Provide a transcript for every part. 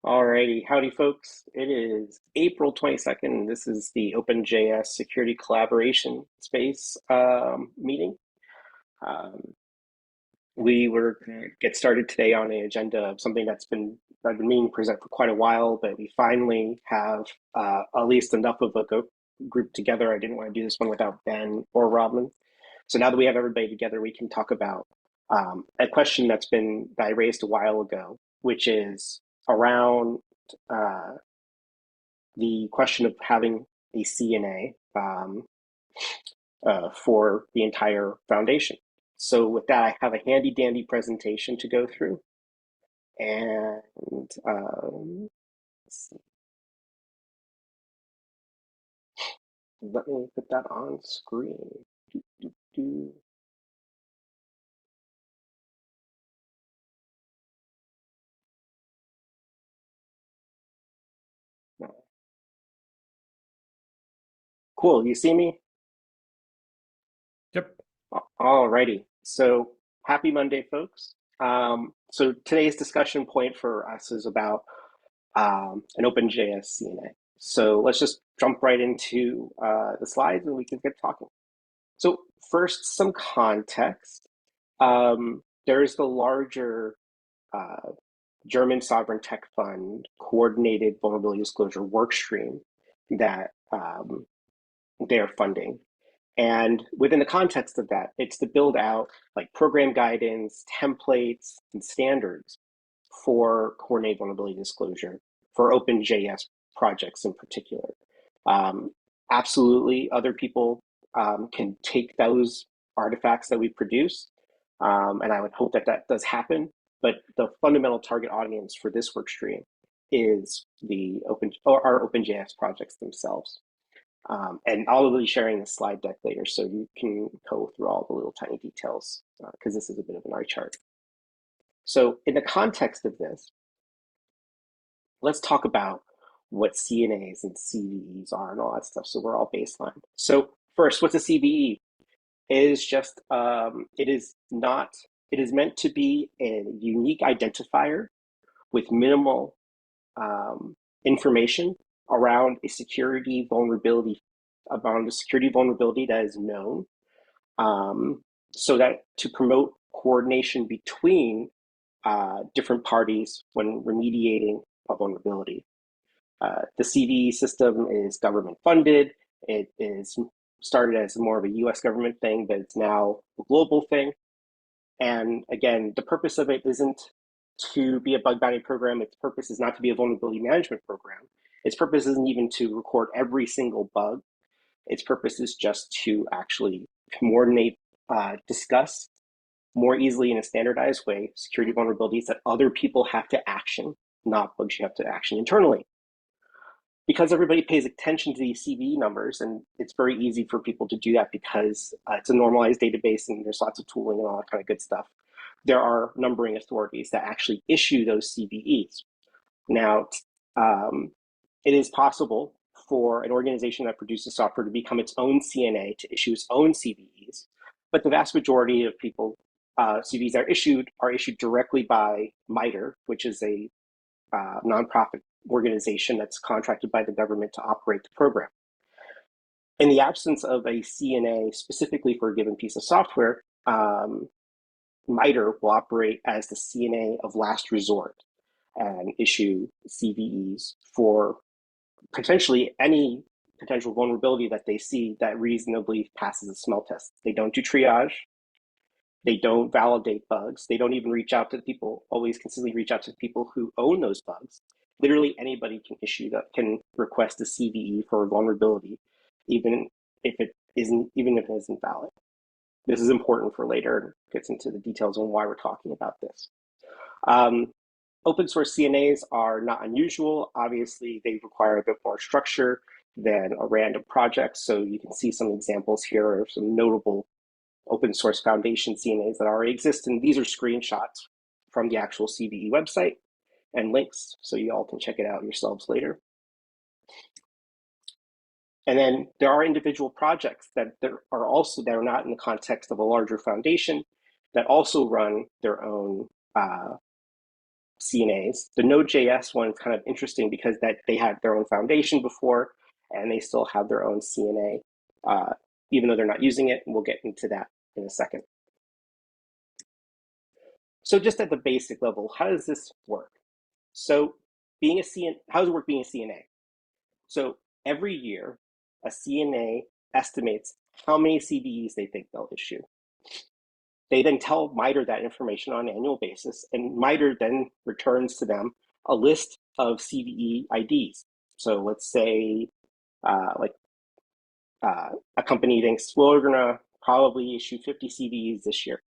Alrighty, howdy folks. It is April 22nd. This is the OpenJS Security Collaboration Space meeting. Um, we were going to get started today on an agenda of something I've been meaning to present for quite a while, but we finally have at least enough of a group together. I didn't want to do this one without Ben or Robin. So now that we have everybody together, we can talk about a question that I raised a while ago, which is around uh, the question of having a CNA for the entire foundation. So with that, I have a handy dandy presentation to go through. And let me put that on screen. Do, do, do. No. Cool, you see me? Yep. Alrighty. So happy Monday, folks. So today's discussion point for us is about an OpenJS CNA. So let's just jump right into the slides and we can get talking. So first, some context. There is the larger uh, German Sovereign Tech Fund coordinated vulnerability disclosure workstream that they're funding. And within the context of that, it's to build out like program guidance, templates, and standards for coordinated vulnerability disclosure for OpenJS projects in particular. Um, Absolutely, other people can take those artifacts that we produce, and I would hope that that does happen. But the fundamental target audience for this work stream is our OpenJS projects themselves. And I'll be sharing the slide deck later, so you can go through all the little tiny details because this is a bit of an eye chart. So in the context of this, let's talk about what CNAs and CVEs are and all that stuff. So we're all baseline. So first, what's a CVE? It is just, it is meant to be a unique identifier with minimal information around a security vulnerability, that is known, so that to promote coordination between different parties when remediating a vulnerability. The CVE system is government funded. It is started as more of a US government thing, but it's now a global thing. And again, the purpose of it isn't to be a bug bounty program. Its purpose is not to be a vulnerability management program. Its purpose isn't even to record every single bug. Its purpose is just to actually coordinate, discuss more easily in a standardized way security vulnerabilities that other people have to action, not bugs you have to action internally. Because everybody pays attention to these CVE numbers, and it's very easy for people to do that because it's a normalized database and there's lots of tooling and all that kind of good stuff. There are numbering authorities that actually issue those CVEs. Now, it is possible for an organization that produces software to become its own CNA to issue its own CVEs, but the vast majority of people CVEs are issued directly by MITRE, which is a nonprofit organization that's contracted by the government to operate the program. In the absence of a CNA specifically for a given piece of software, MITRE will operate as the CNA of last resort and issue CVEs for potentially any potential vulnerability that they see that reasonably passes a smell test. They don't do triage. They don't validate bugs. They don't even always consistently reach out to the people who own those bugs. Literally anybody can request a CVE for a vulnerability, even if it isn't valid. This is important for later and gets into the details on why we're talking about this. Open source CNAs are not unusual. Obviously, they require a bit more structure than a random project. So you can see some examples here of some notable open source foundation CNAs that already exist. And these are screenshots from the actual CVE website and links, so you all can check it out yourselves later. And then there are individual projects that are not in the context of a larger foundation that also run their own CNAs. The Node.js one is kind of interesting because that they had their own foundation before, and they still have their own CNA, even though they're not using it. And we'll get into that in a second. So just at the basic level, how does this work? So being a CNA, how does it work being a CNA? So every year, a CNA estimates how many CVEs they think they'll issue. They then tell MITRE that information on an annual basis, and MITRE then returns to them a list of CVE IDs. So let's say a company thinks, well, we're gonna probably issue 50 CVEs this year.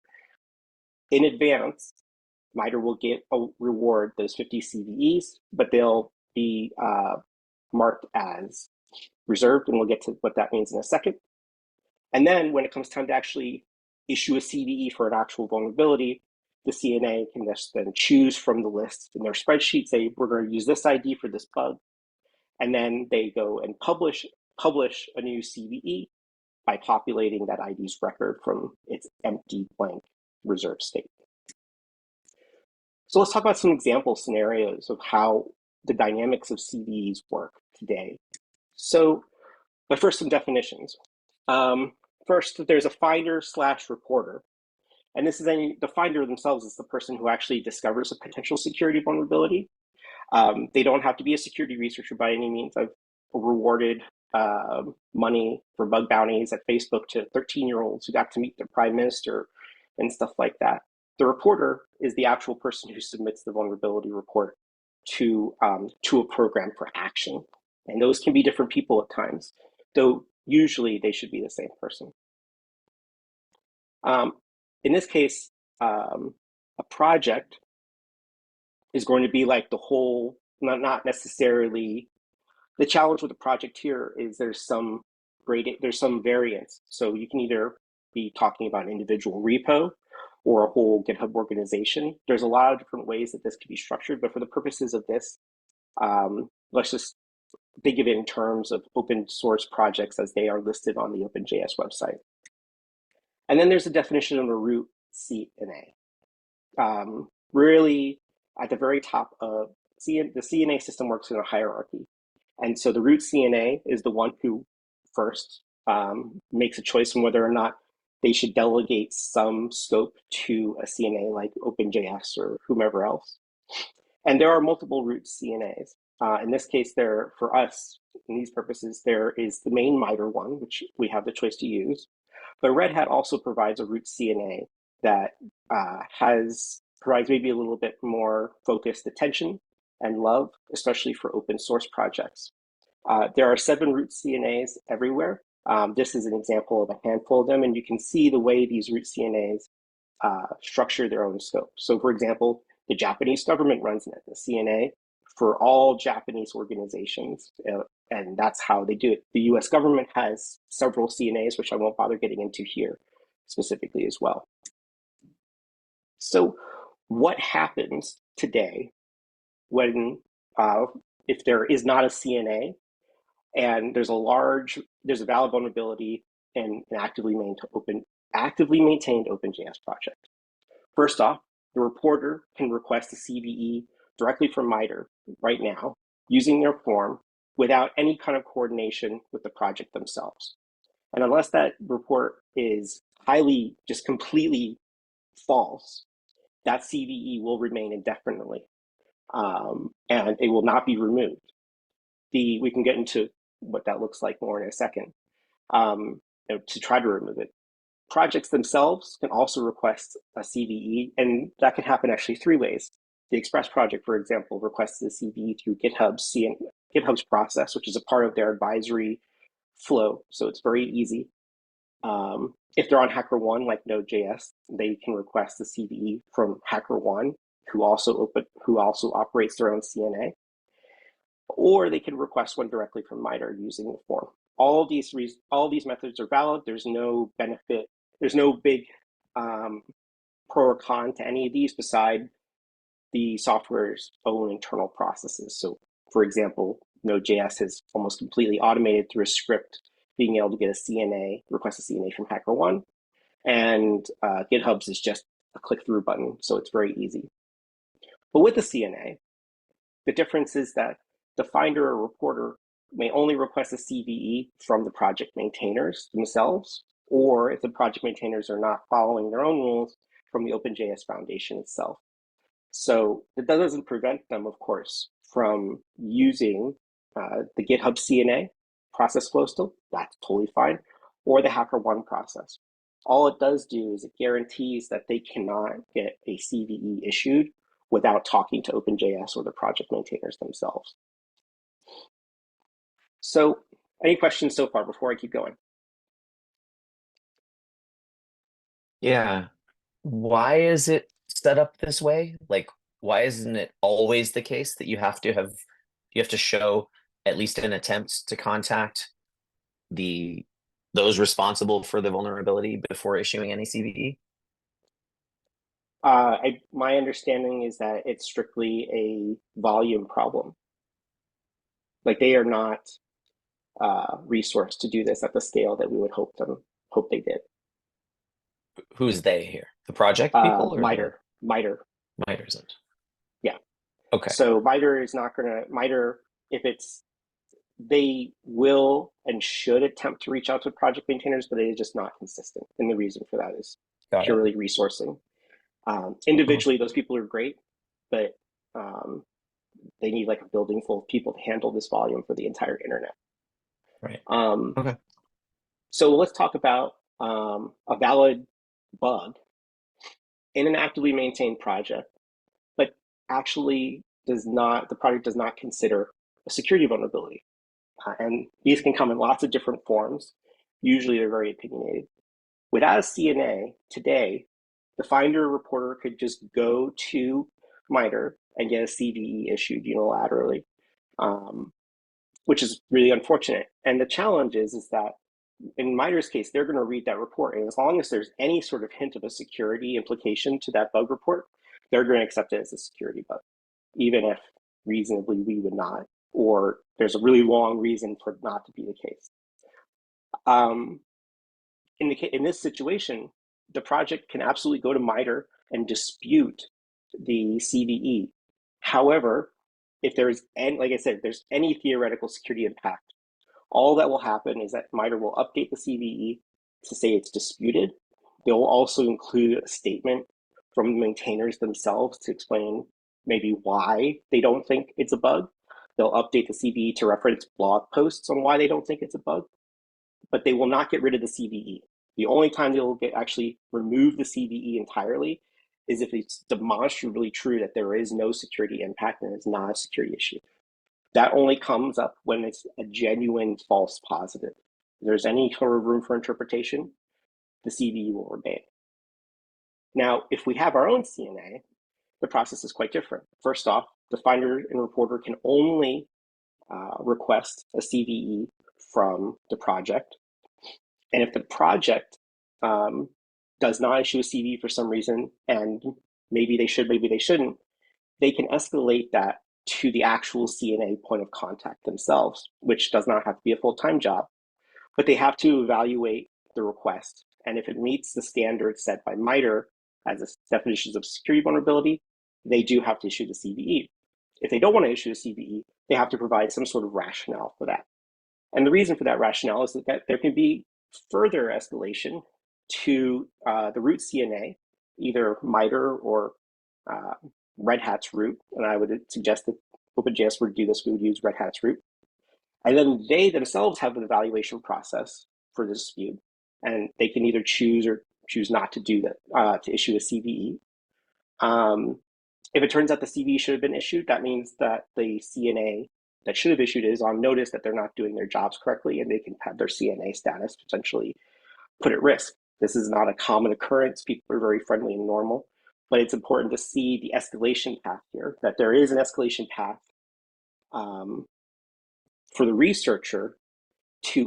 In advance, MITRE will reward those 50 CVEs, but they'll be marked as reserved, and we'll get to what that means in a second. And then when it comes time to actually issue a CVE for an actual vulnerability, the CNA can just then choose from the list in their spreadsheet, say, we're going to use this ID for this bug. And then they go and publish a new CVE by populating that ID's record from its empty blank reserve state. So let's talk about some example scenarios of how the dynamics of CVEs work today. So, but first, some definitions. First, there's a finder/reporter. And this is the finder themselves is the person who actually discovers a potential security vulnerability. They don't have to be a security researcher by any means. I've rewarded money for bug bounties at Facebook to 13-year-olds who got to meet their prime minister and stuff like that. The reporter is the actual person who submits the vulnerability report to a program for action. And those can be different people at times, though usually they should be the same person. In this case, a project is going to be like the whole, not necessarily, the challenge with the project here is there's some variance. So you can either be talking about an individual repo or a whole GitHub organization. There's a lot of different ways that this could be structured, but for the purposes of this, let's just think of it in terms of open source projects as they are listed on the OpenJS website. And then there's a definition of a root CNA. Really, at the very top of the CNA system works in a hierarchy. And so the root CNA is the one who first makes a choice on whether or not they should delegate some scope to a CNA like OpenJS or whomever else. And there are multiple root CNAs. In this case, for us, in these purposes, there is the main MITRE one, which we have the choice to use. But Red Hat also provides a root CNA that provides maybe a little bit more focused attention and love, especially for open source projects. There are 7 root CNAs everywhere. This is an example of a handful of them, and you can see the way these root CNAs structure their own scope. So for example, the Japanese government runs a CNA for all Japanese organizations, and that's how they do it. The US government has several CNAs, which I won't bother getting into here specifically as well. So what happens today when, if there is not a CNA and there's a valid vulnerability in an actively maintained OpenJS project? First off, the reporter can request a CVE directly from MITRE right now using their form without any kind of coordination with the project themselves. And unless that report is just completely false, that CVE will remain indefinitely, and it will not be removed. We can get into what that looks like more in a second to try to remove it. Projects themselves can also request a CVE, and that can happen actually 3 ways. The Express project, for example, requests a CVE through GitHub's process, which is a part of their advisory flow, so it's very easy. If they're on HackerOne, like Node.js, they can request a CVE from HackerOne, who also operates their own CNA, or they can request one directly from MITRE using the form. All of these methods are valid. There's no benefit. There's no big pro or con to any of these beside the software's own internal processes. So, for example, Node.js is almost completely automated through a script being able to get request a CNA from HackerOne, and GitHub's is just a click-through button, so it's very easy. But with the CNA, the difference is that the finder or reporter may only request a CVE from the project maintainers themselves, or if the project maintainers are not following their own rules, from the OpenJS Foundation itself. So that doesn't prevent them, of course, from using the GitHub CNA process flow still. That's totally fine. Or the HackerOne process. All it does do is it guarantees that they cannot get a CVE issued without talking to OpenJS or the project maintainers themselves. So any questions so far before I keep going? Yeah. Why is it set up this way? Like, why isn't it always the case that you have to show at least an attempt to contact the those responsible for the vulnerability before issuing any CVE? My understanding is that it's strictly a volume problem. Like they are not resourced to do this at the scale that we would hope they did. Who's they here? The project people or the MITRE. miters? Yeah. Okay, So MITRE is not going to MITRE if it's they will and should attempt to reach out to project maintainers, but it is just not consistent. And the reason for that is got it. purely resourcing. Uh-huh. Individually, those people are great, but um, they need like a building full of people to handle this volume for the entire internet. Right. Um, Okay. so let's talk about a valid bug in an actively maintained project, but actually the project does not consider a security vulnerability. And these can come in lots of different forms. Usually they're very opinionated. Without a CNA today, the finder reporter could just go to MITRE and get a CVE issued unilaterally, um, which is really unfortunate. And the challenge is that in MITRE's case, they're going to read that report. And as long as there's any sort of hint of a security implication to that bug report, they're going to accept it as a security bug, even if reasonably we would not, or there's a really long reason for it not to be the case. Um, in this situation, the project can absolutely go to MITRE and dispute the CVE. However, if there is any, like I said, if there's any theoretical security impact, all that will happen is that MITRE will update the CVE to say it's disputed. They'll also include a statement from the maintainers themselves to explain maybe why they don't think it's a bug. They'll update the CVE to reference blog posts on why they don't think it's a bug, but they will not get rid of the CVE. The only time they will actually remove the CVE entirely is if it's demonstrably true that there is no security impact and it's not a security issue. That only comes up when it's a genuine false positive. If there's any sort of room for interpretation, the CVE will remain. Now, if we have our own CNA, the process is quite different. First off, the finder and reporter can only request a CVE from the project. And if the project does not issue a CVE for some reason, and maybe they should, maybe they shouldn't, they can escalate that to the actual CNA point of contact themselves, which does not have to be a full-time job, but they have to evaluate the request. And if it meets the standards set by MITRE as a definitions of security vulnerability, they do have to issue the CVE. If they don't want to issue a CVE, they have to provide some sort of rationale for that. And the reason for that rationale is that there can be further escalation to the root CNA, either MITRE or uh, Red Hat's root. And I would suggest that OpenJS were to do this, we would use Red Hat's root. And then they themselves have an evaluation process for the dispute. And they can either choose or choose not to do that, to issue a CVE. If it turns out the CVE should have been issued, that means that the CNA that should have issued is on notice that they're not doing their jobs correctly, and they can have their CNA status potentially put at risk. This is not a common occurrence. People are very friendly and normal, but it's important to see the escalation path here, that there is an escalation path um, for the researcher to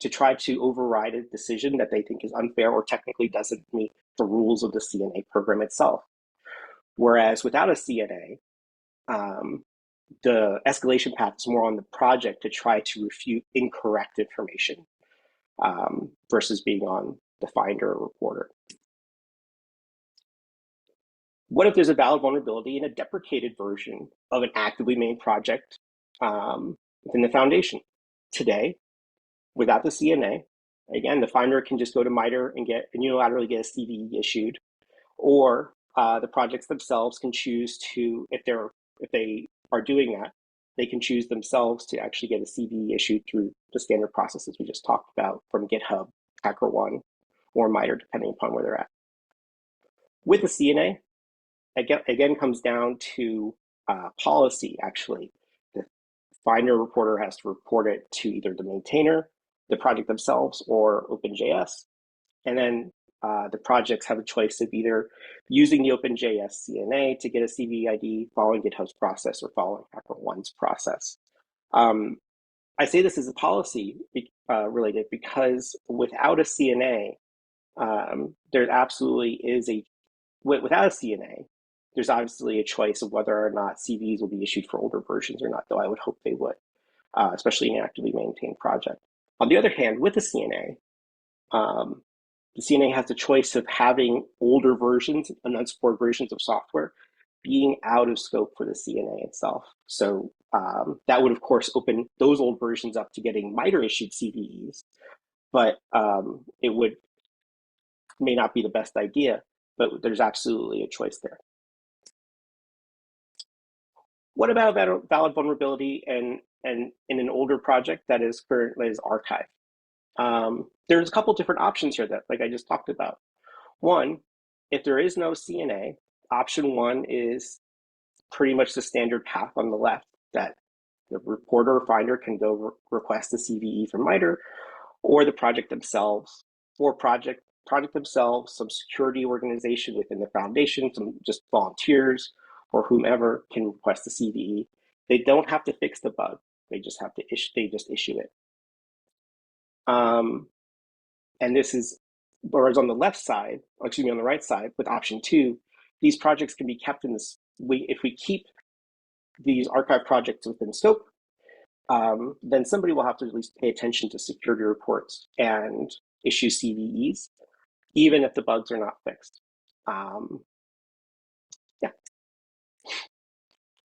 try to override a decision that they think is unfair or technically doesn't meet the rules of the CNA program itself. Whereas without a CNA, the escalation path is more on the project to try to refute incorrect information versus being on the finder or reporter. What if there's a valid vulnerability in a deprecated version of an actively made project within the foundation? Today, without the CNA, again, the finder can just go to MITRE and unilaterally get a CVE issued, or the projects themselves can choose to, if they are doing that, they can choose themselves to actually get a CVE issued through the standard processes we just talked about from GitHub, HackerOne, or MITRE, depending upon where they're at. With the CNA, again comes down to policy, actually. The finder reporter has to report it to either the maintainer, the project themselves, or OpenJS. And then the projects have a choice of either using the OpenJS CNA to get a CVE ID, following GitHub's process, or following HackerOne's process. I say this as a policy related because without a CNA, there absolutely is without a CNA, there's obviously a choice of whether or not CVEs will be issued for older versions or not, though I would hope they would, especially in an actively maintained project. On the other hand, with the CNA, the CNA has the choice of having older versions and unsupported versions of software being out of scope for the CNA itself. So that would, of course, open those old versions up to getting MITRE issued CVEs, but it may not be the best idea, but there's absolutely a choice there. What about valid vulnerability and in an older project that is currently archived? There's a couple different options here that, like I just talked about. One, if there is no CNA, option one is pretty much the standard path on the left, that the reporter or finder can go request a CVE from MITRE, or the project themselves, or project themselves, some security organization within the foundation, some just volunteers or whomever can request a CVE. They don't have to fix the bug. They just have to issue it. And this is, whereas on the left side, excuse me, on the right side with option two, these projects can be kept in this. If we keep these archive projects within scope, then somebody will have to at least pay attention to security reports and issue CVEs, even if the bugs are not fixed. Yeah.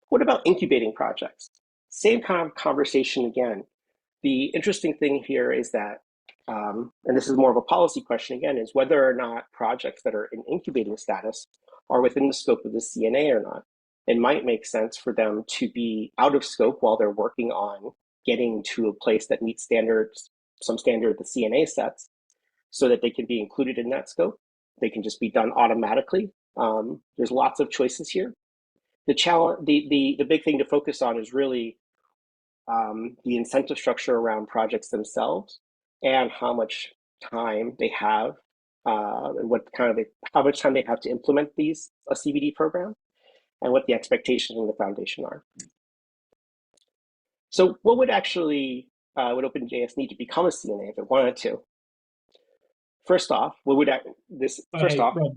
What about incubating projects? Same kind of conversation again. The interesting thing here is that, and this is more of a policy question again, is whether or not projects that are in incubating status are within the scope of the CNA or not. It might make sense for them to be out of scope while they're working on getting to a place that meets standards, some standard the CNA sets, so that they can be included in that scope. They can just be done automatically. There's lots of choices here. The challenge, the big thing to focus on is really the incentive structure around projects themselves and how much time they have and how much time they have to implement a CVD program and what the expectations in the foundation are. So what would actually would OpenJS need to become a CNA if it wanted to? First off, what would this? First off, Rob,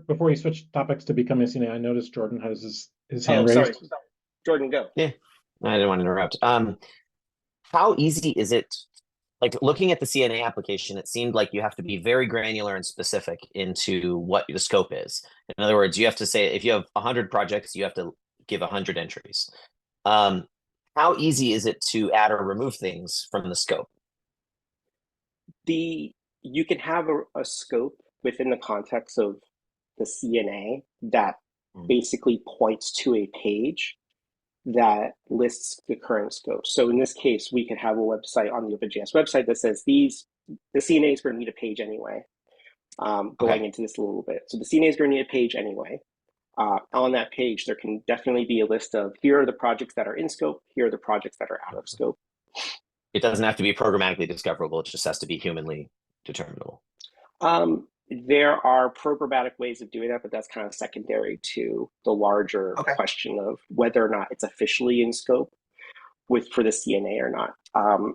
before you switch topics to becoming a CNA, I noticed Jordan has his hand sorry, raised. Jordan, go. Yeah, I didn't want to interrupt. How easy is it? Like looking at the CNA application, it seemed like you have to be very granular and specific into what the scope is. In other words, you have to say if you have 100 projects, you have to give 100 entries. How easy is it to add or remove things from the scope? You can have a scope within the context of the CNA that basically points to a page that lists the current scope. So in this case, we could have a website on the OpenJS website that says the CNA is going to need a page anyway, going into this a little bit. So the CNA is going to need a page anyway. On that page, there can definitely be a list of here are the projects that are in scope, here are the projects that are out of scope. It doesn't have to be programmatically discoverable. It just has to be humanly determinable. There are programmatic ways of doing that, but that's kind of secondary to the larger question of whether or not it's officially in scope for the CNA or not.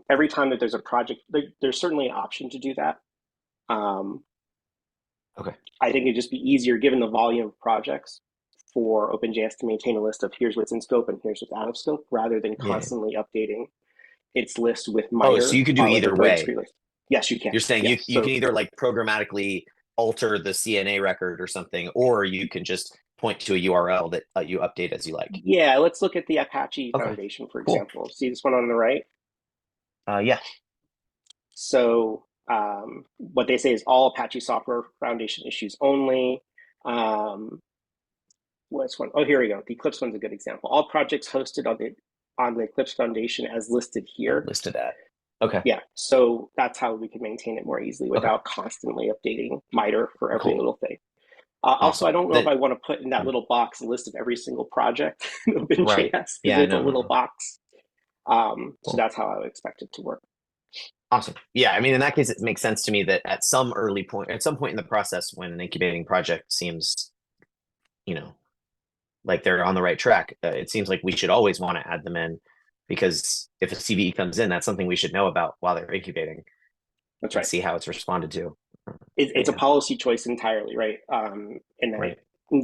Every time that there's a project, there's certainly an option to do that. I think it'd just be easier given the volume of projects for OpenJS to maintain a list of here's what's in scope and here's what's out of scope, rather than constantly updating its list with MITRE. So you could do either way. Yes, you can. You're saying you can either like programmatically alter the CNA record or something, or you can just point to a URL that you update as you like. Yeah, let's look at the Apache Okay, Foundation, for cool. example. See this one on the right? Yeah, So what they say is all Apache Software Foundation issues only. What's one? Oh, here we go. The Eclipse one's a good example. All projects hosted on the Eclipse Foundation as listed here. listed at. Okay. Yeah, so that's how we can maintain it more easily Okay. without constantly updating MITRE for every Cool. little thing. Also, I Awesome. don't know if Then, I want to put in that little box a list of every single project in OpenJS right. because Yeah, it's a no, no, little no. box. So Cool. that's how I would expect it to work. Awesome. Yeah, I mean, in that case, it makes sense to me that at some point in the process, when an incubating project seems, you know, like they're on the right track, it seems like we should always want to add them in, because if a CVE comes in, that's something we should know about while they're incubating That's and right. see how it's responded to. It's a Yeah, policy choice entirely, right? And I right.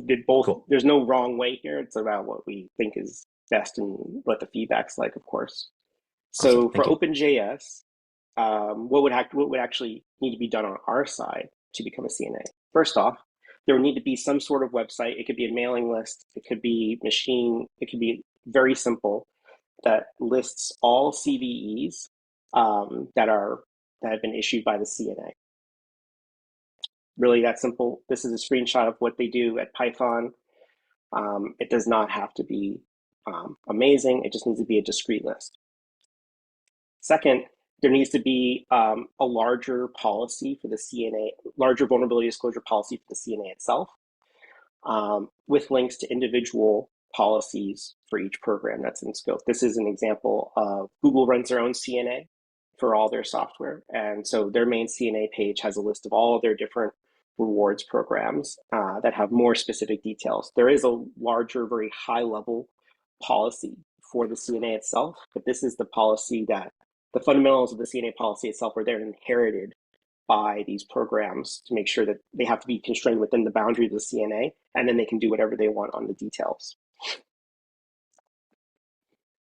did both. Cool. There's no wrong way here. It's about what we think is best and what the feedback's like, of course. Awesome. So for Thank you. OpenJS, what would actually need to be done on our side to become a CNA? First off, there would need to be some sort of website. It could be a mailing list. It could be machine. It could be very simple that lists all CVEs that have been issued by the CNA. Really that simple. This is a screenshot of what they do at Python. It does not have to be amazing. It just needs to be a discrete list. Second, there needs to be a larger policy for the CNA, larger vulnerability disclosure policy for the CNA itself, with links to individual policies for each program that's in scope. This is an example of Google runs their own CNA for all their software. And so their main CNA page has a list of all of their different rewards programs that have more specific details. There is a larger, very high level policy for the CNA itself, but this is the policy that the fundamentals of the CNA policy itself are then inherited by these programs to make sure that they have to be constrained within the boundaries of the CNA, and then they can do whatever they want on the details.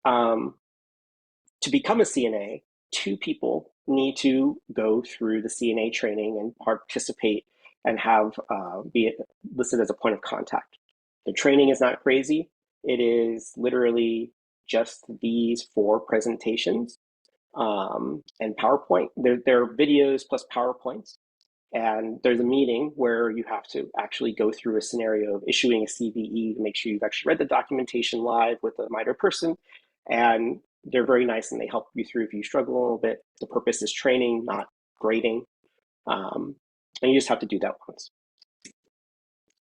To become a CNA, two people need to go through the CNA training and participate and have be listed as a point of contact. The training is not crazy. It is literally just these 4 presentations and PowerPoint. There are videos plus PowerPoints. And there's a meeting where you have to actually go through a scenario of issuing a CVE to make sure you've actually read the documentation live with a MITRE person. And they're very nice and they help you through if you struggle a little bit. The purpose is training, not grading. And you just have to do that once.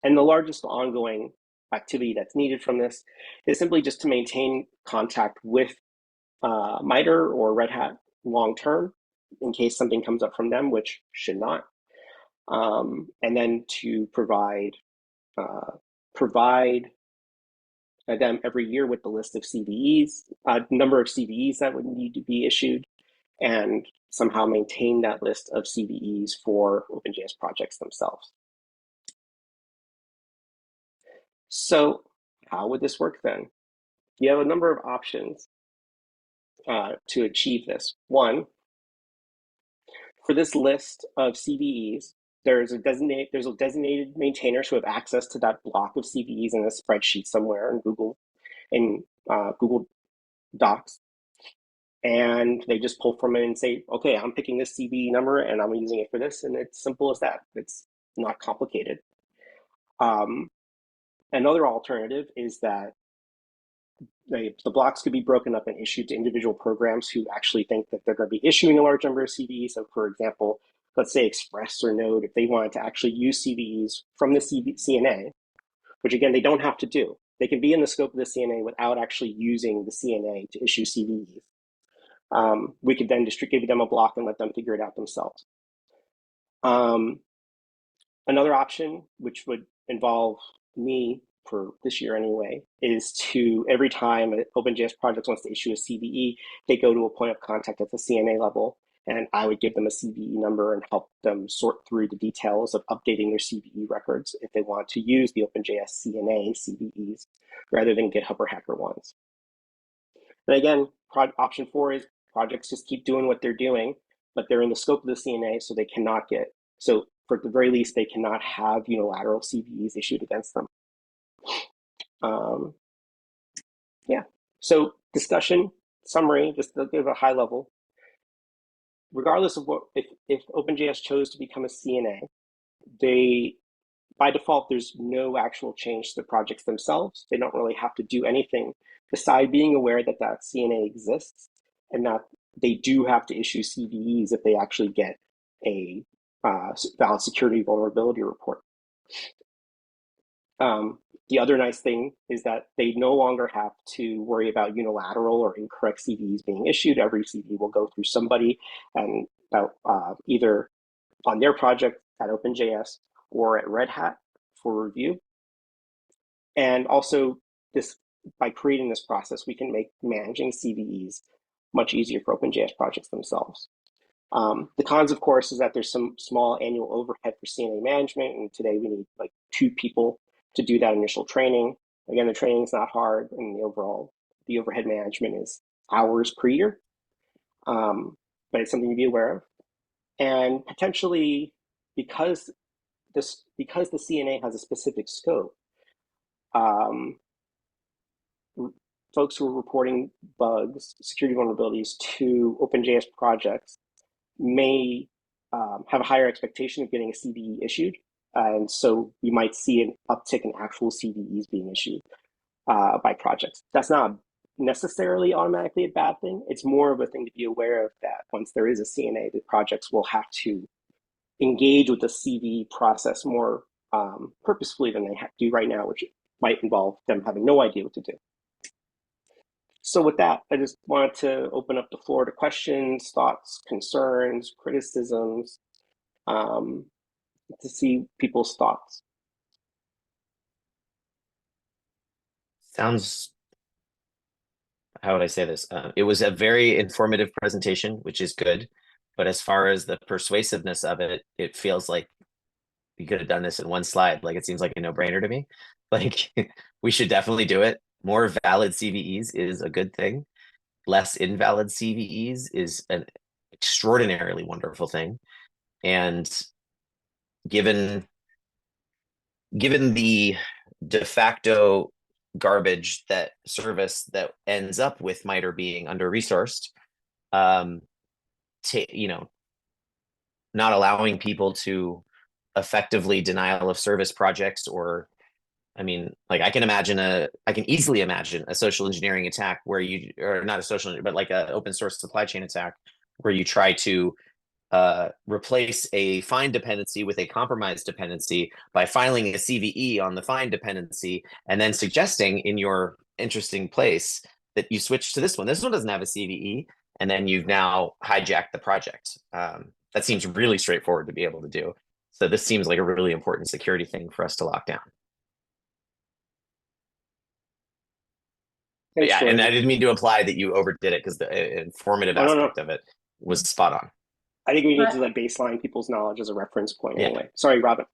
And the largest ongoing activity that's needed from this is simply just to maintain contact with MITRE or Red Hat long term in case something comes up from them, which should not. And then to provide them every year with the list of CVEs, number of CVEs that would need to be issued, and somehow maintain that list of CVEs for OpenJS projects themselves. So how would this work then? You have a number of options to achieve this. One, for this list of CVEs, there's a designated maintainers who have access to that block of CVEs in a spreadsheet somewhere in Google Docs, and they just pull from it and say, okay, I'm picking this CVE number and I'm using it for this, and it's simple as that. It's not complicated. Another alternative is that the blocks could be broken up and issued to individual programs who actually think that they're going to be issuing a large number of CVEs. So, for example, let's say Express or Node, if they wanted to actually use CVEs from the CNA, which again, they don't have to do. They can be in the scope of the CNA without actually using the CNA to issue CVEs. We could then give them a block and let them figure it out themselves. Another option, which would involve me for this year anyway, is to every time an OpenJS project wants to issue a CVE, they go to a point of contact at the CNA level, and I would give them a CVE number and help them sort through the details of updating their CVE records if they want to use the OpenJS CNA CVEs rather than GitHub or HackerOnes. And again, option 4 is projects just keep doing what they're doing, but they're in the scope of the CNA, so they cannot get, so for the very least, they cannot have unilateral CVEs issued against them. Um, yeah. So discussion summary, just to give a high level. Regardless of what, if OpenJS chose to become a CNA, they by default there's no actual change to the projects themselves. They don't really have to do anything beside being aware that that CNA exists and that they do have to issue CVEs if they actually get a valid security vulnerability report. The other nice thing is that they no longer have to worry about unilateral or incorrect CVEs being issued. Every CVE will go through somebody and either on their project at OpenJS or at Red Hat for review. And also, this by creating this process, we can make managing CVEs much easier for OpenJS projects themselves. The cons, of course, is that there's some small annual overhead for CNA management, and today we need like 2 people to do that initial training. Again, the training is not hard, and the overhead management is hours per year, but it's something to be aware of. And potentially, because the CNA has a specific scope, folks who are reporting bugs, security vulnerabilities to OpenJS projects may have a higher expectation of getting a CVE issued. And so you might see an uptick in actual CVEs being issued by projects. That's not necessarily automatically a bad thing. It's more of a thing to be aware of, that once there is a CNA, the projects will have to engage with the CVE process more purposefully than they do right now, which might involve them having no idea what to do. So with that, I just wanted to open up the floor to questions, thoughts, concerns, criticisms, to see people's thoughts. Sounds, how would I say this? It was a very informative presentation, which is good. But as far as the persuasiveness of it, it feels like you could have done this in one slide. Like, it seems like a no-brainer to me. Like, we should definitely do it. More valid CVEs is a good thing. Less invalid CVEs is an extraordinarily wonderful thing. And given the de facto garbage that service that ends up with MITRE being under-resourced, not allowing people to effectively denial of service projects, or I mean, like, I can easily imagine a social engineering attack where or not a social, but like an open source supply chain attack where you try to replace a find dependency with a compromised dependency by filing a CVE on the find dependency and then suggesting in your interesting place that you switch to this one. This one doesn't have a CVE, and then you've now hijacked the project. That seems really straightforward to be able to do. So this seems like a really important security thing for us to lock down. Thanks, Yeah, Jordan. and I didn't mean to imply that you overdid it, because the informative aspect of it was spot on. I think we need to baseline people's knowledge as a reference point anyway. Yeah. Sorry, Robin.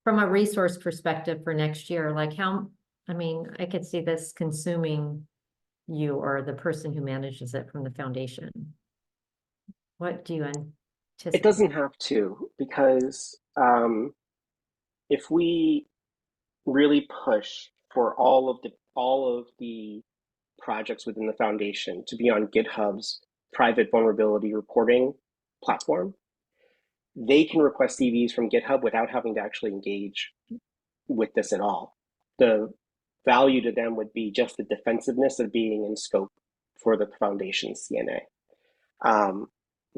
From a resource perspective for next year, like I could see this consuming you or the person who manages it from the foundation. What do you anticipate? It doesn't have to, because if we really push for all of the projects within the foundation to be on GitHub's private vulnerability reporting platform, they can request CVEs from GitHub without having to actually engage with this at all. The value to them would be just the defensiveness of being in scope for the foundation CNA.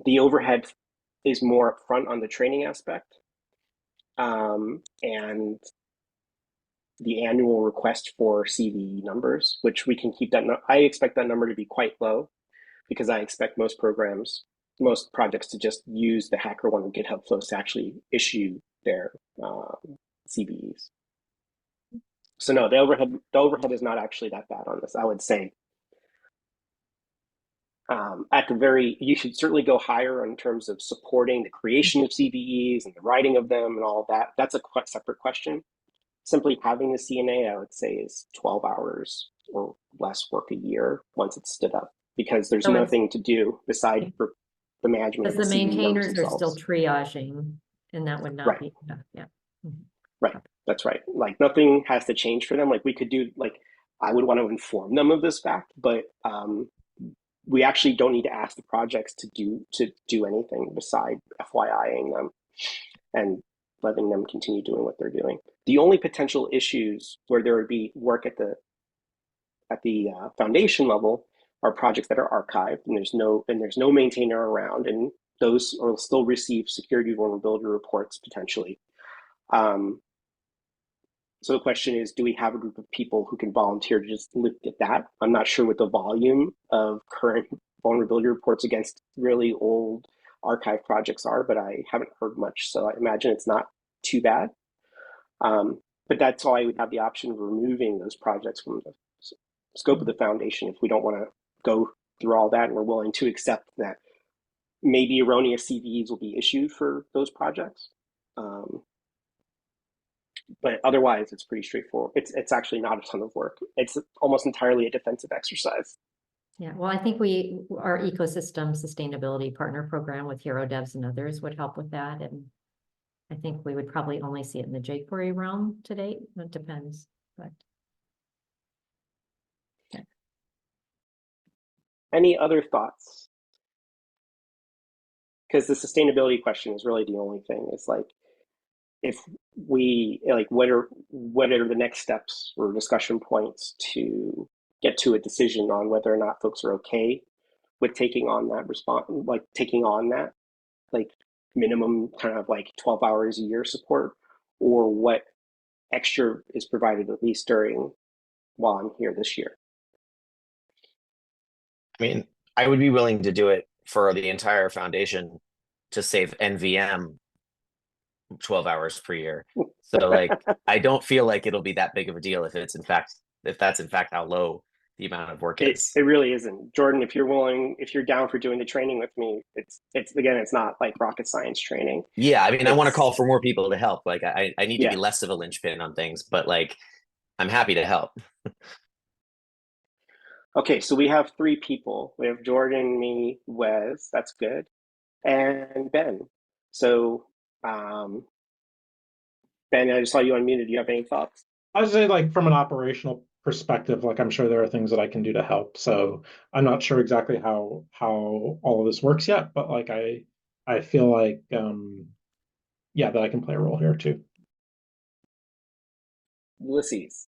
The overhead is more upfront on the training aspect, and the annual request for CVE numbers, which we can keep that. I expect that number to be quite low, because I expect most projects to just use the HackerOne and GitHub flows to actually issue their CVEs. So no, the overhead is not actually that bad on this. I would say you should certainly go higher in terms of supporting the creation of CVEs and the writing of them and all of that. That's a separate question. Simply having the CNA, I would say, is 12 hours or less work a year once it's stood up, because there's nothing to do beside for the management. Because the maintainers are still triaging, and that would not be enough. Yeah. Right. That's right. Like nothing has to change for them. Like we could do like I would want to inform them of this fact, but we actually don't need to ask the projects to do anything beside FYIing them and letting them continue doing what they're doing. The only potential issues where there would be work at the foundation level are projects that are archived and there's no maintainer around, and those will still receive security vulnerability reports potentially. So the question is, do we have a group of people who can volunteer to just look at that? I'm not sure what the volume of current vulnerability reports against really old archive projects are, but I haven't heard much. So I imagine it's not too bad. But that's why we have the option of removing those projects from the scope of the foundation if we don't want to go through all that and we're willing to accept that maybe erroneous CVEs will be issued for those projects. But otherwise, it's pretty straightforward. It's actually not a ton of work. It's almost entirely a defensive exercise. Yeah, well, I think our ecosystem sustainability partner program with Hero Devs and others would help with that. And I think we would probably only see it in the jQuery realm to date. It depends, but. Yeah. Any other thoughts? Because the sustainability question is really the only thing. It's like, if we like, what are the next steps or discussion points to get to a decision on whether or not folks are okay with taking on that like minimum kind of like 12 hours a year support, or what extra is provided at least while I'm here this year. I mean, I would be willing to do it for the entire foundation to save NVM 12 hours per year. So like, I don't feel like it'll be that big of a deal if that's in fact how low the amount of work is. It really isn't. Jordan, if you're down for doing the training with me, it's not like rocket science training. Yeah, I mean, I want to call for more people to help. Like I need to be Yeah. less of a linchpin on things, but like I'm happy to help. Okay, so we have 3 people. We have Jordan, me, Wes, that's good, and Ben. So Ben, I just saw you unmuted. Do you have any thoughts? I would say, like, from an operational perspective, like, I'm sure there are things that I can do to help. So I'm not sure exactly how all of this works yet, but like I feel like yeah, that I can play a role here too. Ulysses.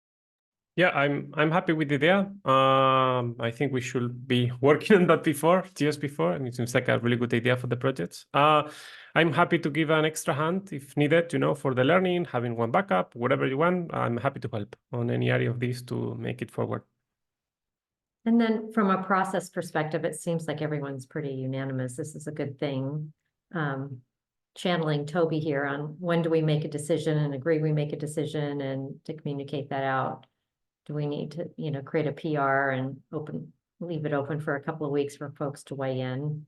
Yeah, I'm happy with the idea. I think we should be working on that just before, and it seems like a really good idea for the projects. I'm happy to give an extra hand if needed, for the learning, having one backup, whatever you want. I'm happy to help on any area of this to make it forward. And then from a process perspective, it seems like everyone's pretty unanimous. This is a good thing. Channeling Toby here on when do we make a decision and agree we make a decision, and to communicate that out. Do we need to, create a PR and leave it open for a couple of weeks for folks to weigh in?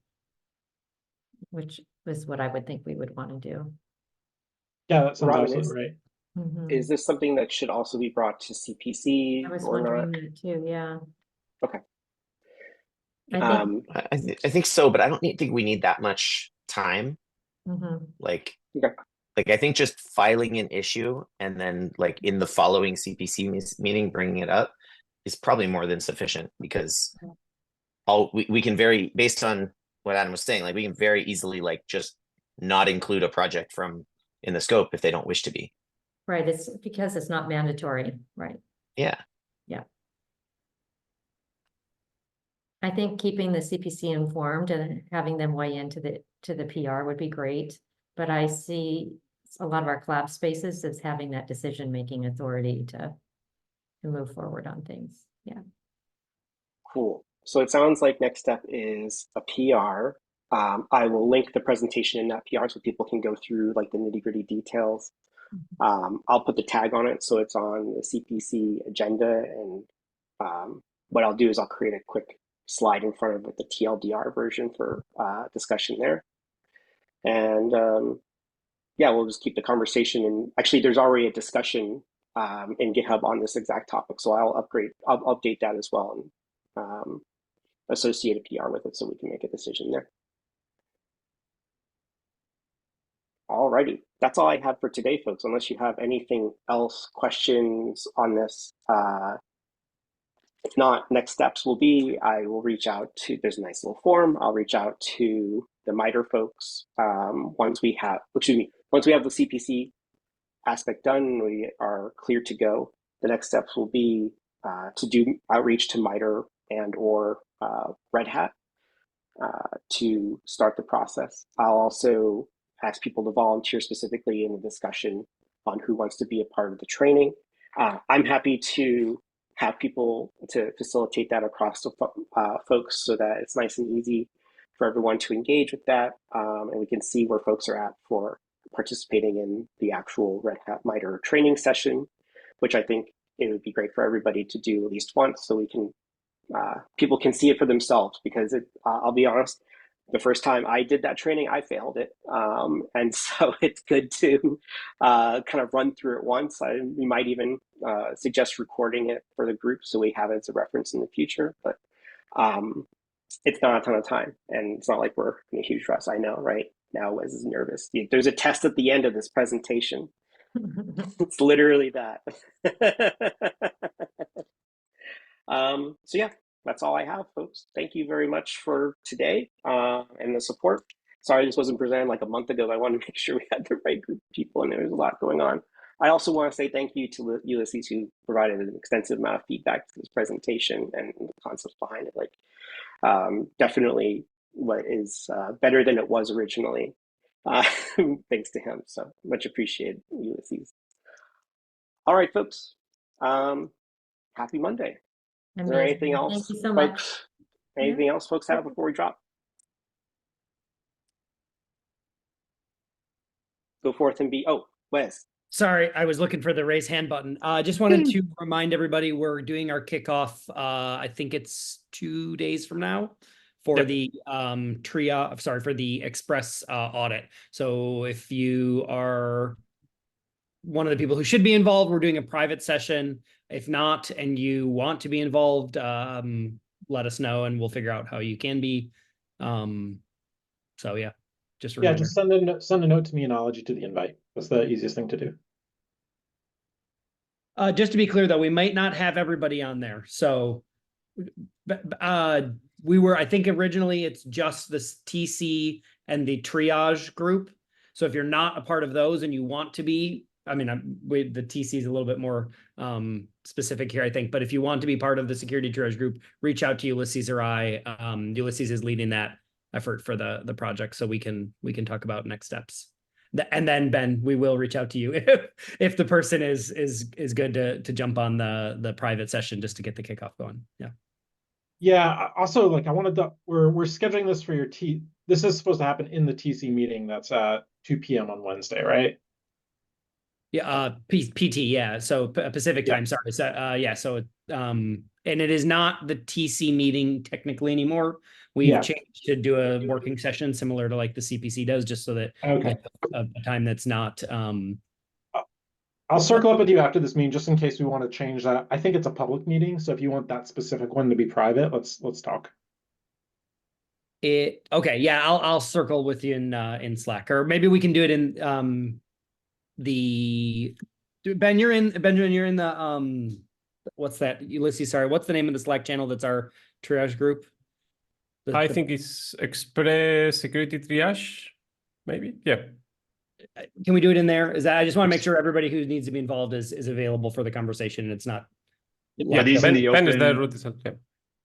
Which is what I would think we would want to do. Yeah, that sounds Robin, absolutely right. Mhm. Is this something that should also be brought to CPC I was or wondering not? that too, yeah. Okay. I think, I think so, but I don't think we need that much time. mhm. Like, Okay. like I think just filing an issue and then like in the following CPC meeting bringing it up is probably more than sufficient, because we can based on what Adam was saying, like we can very easily like just not include a project in the scope if they don't wish to be. Right, it's because it's not mandatory, right? Yeah. Yeah. I think keeping the CPC informed and having them weigh into the PR would be great, but I see a lot of our collab spaces as having that decision-making authority to move forward on things. Yeah. Cool. So it sounds like next step is a PR. I will link the presentation in that PR so people can go through like the nitty-gritty details. I'll put the tag on it so it's on the CPC agenda, and what I'll do is I'll create a quick slide in front of it, the TLDR version for discussion there. And yeah, we'll just keep the conversation. And actually, there's already a discussion in GitHub on this exact topic, so I'll update that as well, and associate a PR with it so we can make a decision there. Alrighty, that's all I have for today, folks. Unless you have anything else, questions on this. If not, next steps will be I will reach out to. There's a nice little form. I'll reach out to the MITRE folks once we have. Excuse me. Once we have the CPC aspect done, we are clear to go. The next steps will be to do outreach to MITRE and or Red Hat to start the process. I'll also ask people to volunteer specifically in the discussion on who wants to be a part of the training. I'm happy to have people to facilitate that across the folks so that it's nice and easy for everyone to engage with that, and we can see where folks are at for participating in the actual Red Hat MITRE training session, which I think it would be great for everybody to do at least once so we can people can see it for themselves, because I'll be honest, the first time I did that training, I failed it. And so it's good to kind of run through it once. We might even suggest recording it for the group so we have it as a reference in the future. But it's not a ton of time, and it's not like we're in a huge rush. I know, right? Now Wes is nervous. There's a test at the end of this presentation. It's literally that. So yeah, that's all I have, folks. Thank you very much for today and the support. Sorry this wasn't presented like a month ago. I wanted to make sure we had the right group of people, and there was a lot going on. I also want to say thank you to Ulysses, who provided an extensive amount of feedback to this presentation and the concepts behind it. Like, definitely what is better than it was originally, thanks to him. So much appreciated, Ulysses. All right, folks. Happy Monday. Is there anything else? Thank you so much. Anything else folks have before we drop? Go forth and be. Oh, Wes. Sorry, I was looking for the raise hand button. Just wanted to remind everybody we're doing our kickoff. I think it's 2 days from now for the TRIA. Sorry, for the Express audit. So if you are one of the people who should be involved, we're doing a private session. If not, and you want to be involved, let us know and we'll figure out how you can be. So yeah, just remember. Yeah, just send a note to me and I'll add you to the invite. That's the easiest thing to do. Just to be clear, though, we might not have everybody on there. So we were, I think originally it's just this TC and the triage group. So if you're not a part of those and you want to be, I mean, the TC is a little bit more specific here, I think. But if you want to be part of the security triage group, reach out to Ulysses or I. Ulysses is leading that effort for the project, so we can talk about next steps. And then Ben, we will reach out to you if the person is good to jump on the private session just to get the kickoff going. Yeah. Yeah. Also, like I wanted to, we're scheduling this for this is supposed to happen in the TC meeting. That's at 2 p.m. on Wednesday, right? Yeah. PT. Yeah. So Pacific time. Sorry. So yeah. So and it is not the TC meeting technically anymore. We've changed to do a working session similar to like the CPC does, just so that a time that's not. I'll circle up with you after this meeting just in case we want to change that. I think it's a public meeting, so if you want that specific one to be private, let's talk. Okay. Yeah. I'll circle with you in Slack, or maybe we can do it in Ben. You're in the what's that, Ulysses? Sorry, what's the name of the Slack channel that's our triage group? I think it's Express Security Triage, maybe. Yeah. Can we do it in there? I just want to make sure everybody who needs to be involved is available for the conversation, and it's not. Yeah, these in the open. Ben is there. Yeah.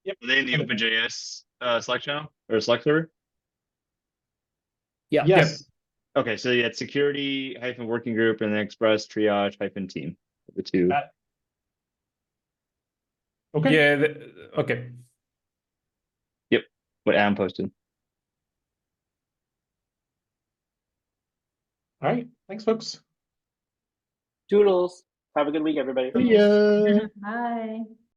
Yep. Are they in the OpenJS Slack channel or Slack server? Yeah. Yes. Yep. Okay, so yeah, security working group and then Express triage team. The two. Okay. Yeah. Okay. Yep. What Adam posted. All right. Thanks, folks. Doodles. Have a good week, everybody. See ya. Bye.